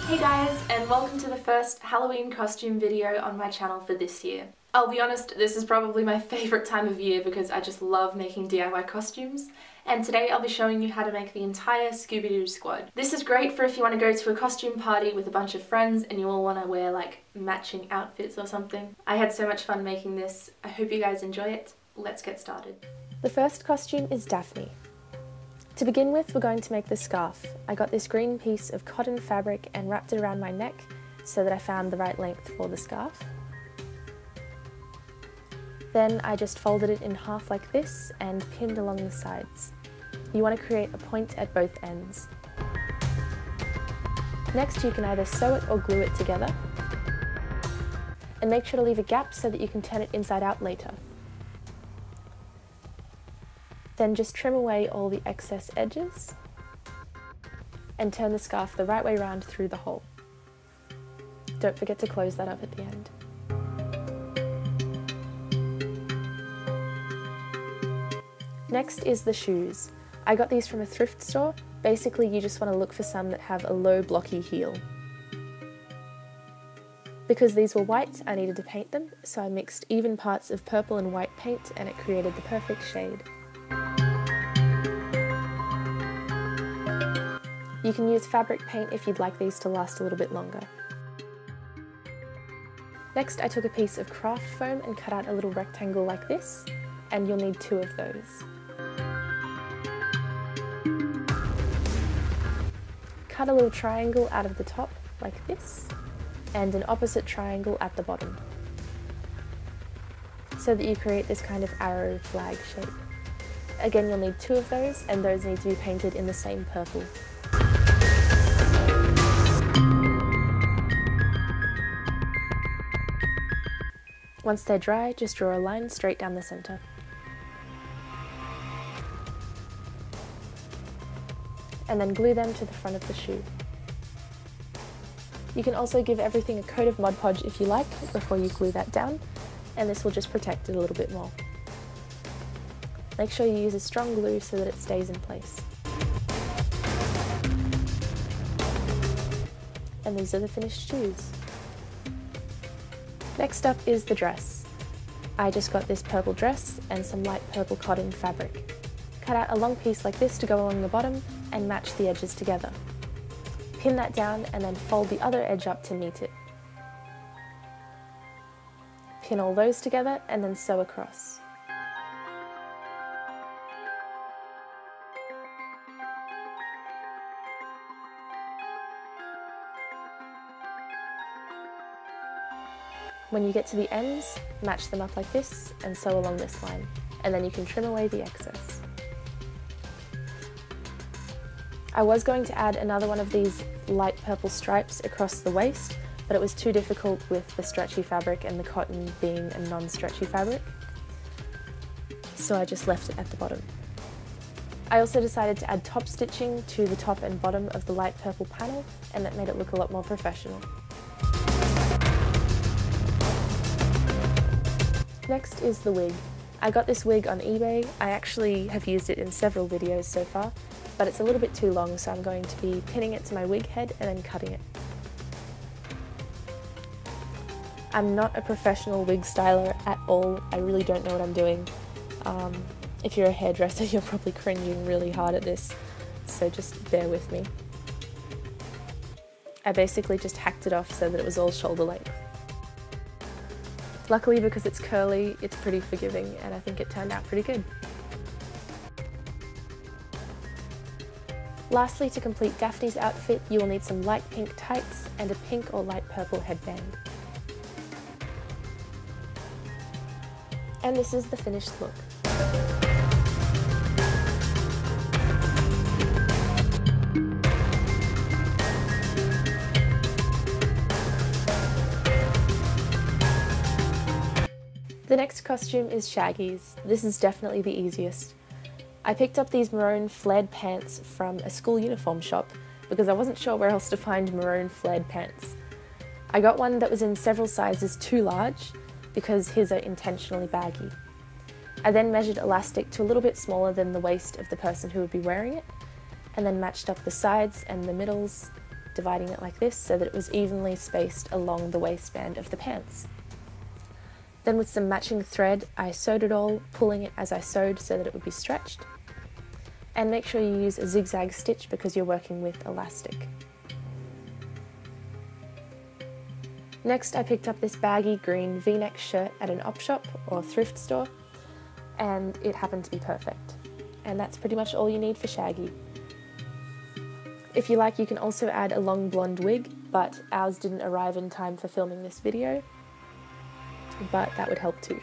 Hey guys, and welcome to the first Halloween costume video on my channel for this year. I'll be honest, this is probably my favourite time of year because I just love making DIY costumes, and today I'll be showing you how to make the entire Scooby Doo squad. This is great for if you want to go to a costume party with a bunch of friends and you all want to wear like matching outfits or something. I had so much fun making this. I hope you guys enjoy it. Let's get started. The first costume is Daphne. To begin with, we're going to make the scarf. I got this green piece of cotton fabric and wrapped it around my neck so that I found the right length for the scarf. Then I just folded it in half like this and pinned along the sides. You want to create a point at both ends. Next, you can either sew it or glue it together. And make sure to leave a gap so that you can turn it inside out later. Then just trim away all the excess edges and turn the scarf the right way around through the hole. Don't forget to close that up at the end. Next is the shoes. I got these from a thrift store. Basically, you just want to look for some that have a low blocky heel. Because these were white, I needed to paint them, so I mixed even parts of purple and white paint and it created the perfect shade. You can use fabric paint if you'd like these to last a little bit longer. Next, I took a piece of craft foam and cut out a little rectangle like this, and you'll need 2 of those. Cut a little triangle out of the top, like this, and an opposite triangle at the bottom, so that you create this kind of arrow flag shape. Again, you'll need 2 of those, and those need to be painted in the same purple. Once they're dry, just draw a line straight down the centre. And then glue them to the front of the shoe. You can also give everything a coat of Mod Podge if you like before you glue that down, and this will just protect it a little bit more. Make sure you use a strong glue so that it stays in place. And these are the finished shoes. Next up is the dress. I just got this purple dress and some light purple cotton fabric. Cut out a long piece like this to go along the bottom and match the edges together. Pin that down and then fold the other edge up to meet it. Pin all those together and then sew across. When you get to the ends, match them up like this and sew along this line, and then you can trim away the excess. I was going to add another one of these light purple stripes across the waist, but it was too difficult with the stretchy fabric and the cotton being a non-stretchy fabric, so I just left it at the bottom. I also decided to add top stitching to the top and bottom of the light purple panel, and that made it look a lot more professional. Next is the wig. I got this wig on eBay. I actually have used it in several videos so far, but it's a little bit too long, so I'm going to be pinning it to my wig head and then cutting it. I'm not a professional wig styler at all. I really don't know what I'm doing. If you're a hairdresser, you're probably cringing really hard at this, so just bear with me. I basically just hacked it off so that it was all shoulder length. Luckily, because it's curly, it's pretty forgiving, and I think it turned out pretty good. Lastly, to complete Daphne's outfit, you will need some light pink tights and a pink or light purple headband. And this is the finished look. The next costume is Shaggy's. This is definitely the easiest. I picked up these maroon flared pants from a school uniform shop because I wasn't sure where else to find maroon flared pants. I got one that was in several sizes too large because his are intentionally baggy. I then measured elastic to a little bit smaller than the waist of the person who would be wearing it, and then matched up the sides and the middles dividing it like this so that it was evenly spaced along the waistband of the pants. Then with some matching thread, I sewed it all, pulling it as I sewed so that it would be stretched. And make sure you use a zigzag stitch because you're working with elastic. Next, I picked up this baggy green V-neck shirt at an op shop or thrift store, and it happened to be perfect. And that's pretty much all you need for Shaggy. If you like, you can also add a long blonde wig, but ours didn't arrive in time for filming this video, but that would help too.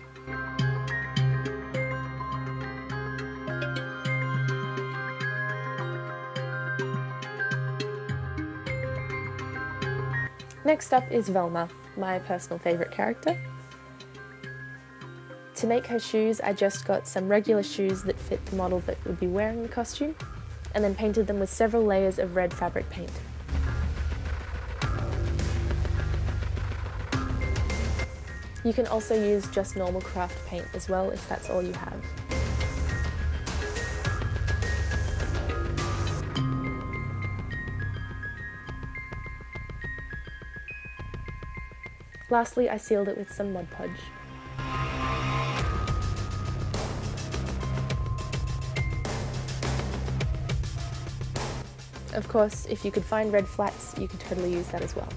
Next up is Velma, my personal favourite character. To make her shoes, I just got some regular shoes that fit the model that would be wearing the costume, and then painted them with several layers of red fabric paint. You can also use just normal craft paint as well if that's all you have. Lastly, I sealed it with some Mod Podge. Of course, if you could find red flats, you could totally use that as well.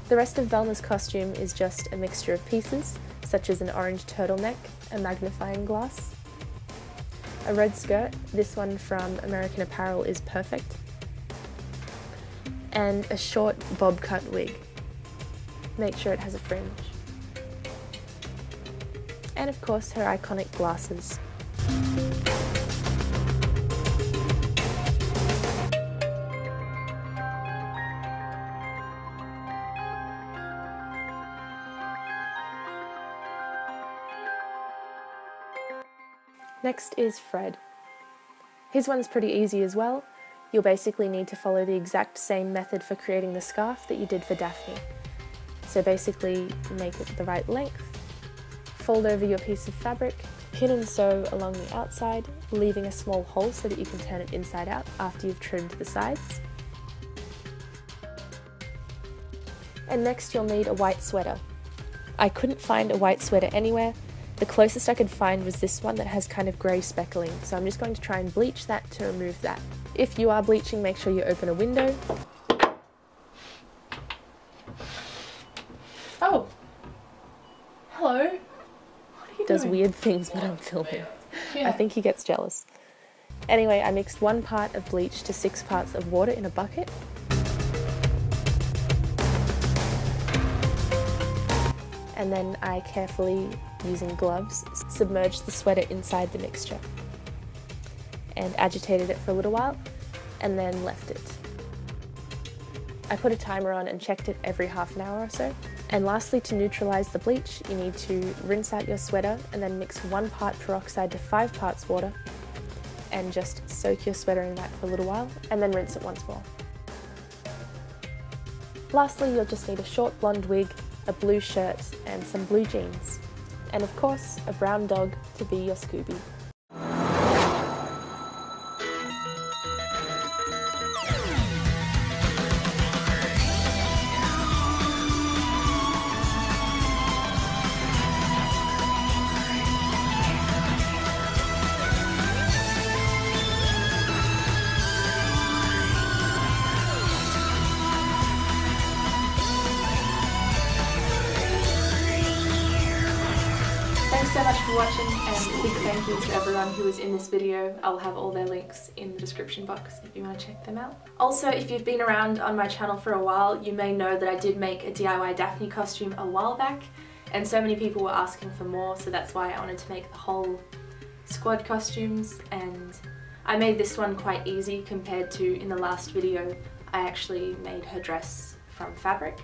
The rest of Velma's costume is just a mixture of pieces, such as an orange turtleneck, a magnifying glass, a red skirt, this one from American Apparel is perfect, and a short bob cut wig. Make sure it has a fringe. And of course her iconic glasses. Next is Fred. His one's pretty easy as well. You'll basically need to follow the exact same method for creating the scarf that you did for Daphne. So basically make it the right length, fold over your piece of fabric, pin and sew along the outside, leaving a small hole so that you can turn it inside out after you've trimmed the sides. And next you'll need a white sweater. I couldn't find a white sweater anywhere. The closest I could find was this one that has kind of grey speckling, so I'm just going to try and bleach that to remove that. If you are bleaching, make sure you open a window. Oh! Hello? What are you Does doing? weird things when I'm filming. Yeah. I think he gets jealous. Anyway, I mixed 1 part of bleach to 6 parts of water in a bucket. And then I carefully, using gloves, submerged the sweater inside the mixture and agitated it for a little while and then left it. I put a timer on and checked it every half an hour or so. And lastly, to neutralise the bleach, you need to rinse out your sweater and then mix 1 part peroxide to 5 parts water and just soak your sweater in that for a little while and then rinse it once more. Lastly, you'll just need a short blonde wig, a blue shirt and some blue jeans. And of course, a brown dog to be your Scooby. Thanks so much for watching, and a big thank you to everyone who was in this video. I'll have all their links in the description box if you want to check them out. Also, if you've been around on my channel for a while, you may know that I did make a DIY Daphne costume a while back, and so many people were asking for more, so that's why I wanted to make the whole squad costumes, and I made this one quite easy compared to in the last video I actually made her dress from fabric.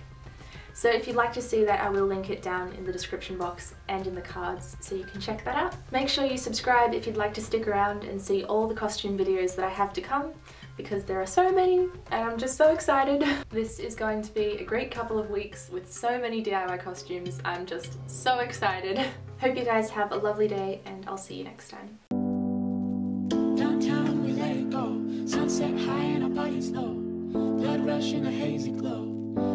So if you'd like to see that, I will link it down in the description box and in the cards so you can check that out. Make sure you subscribe if you'd like to stick around and see all the costume videos that I have to come, because there are so many and I'm just so excited. This is going to be a great couple of weeks with so many DIY costumes. I'm just so excited. Hope you guys have a lovely day and I'll see you next time. Downtown we let it go. Sunset high and our bodies low. Blood rush. flesh in a hazy glow.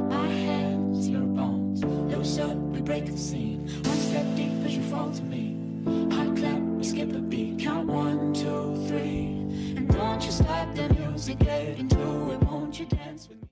My hands, your bones. Loose up, we break the scene. One step deep as you fall to me. Hot clap, we skip a beat. Count 1, 2, 3. And don't you stop the music, get into it. Won't you dance with me?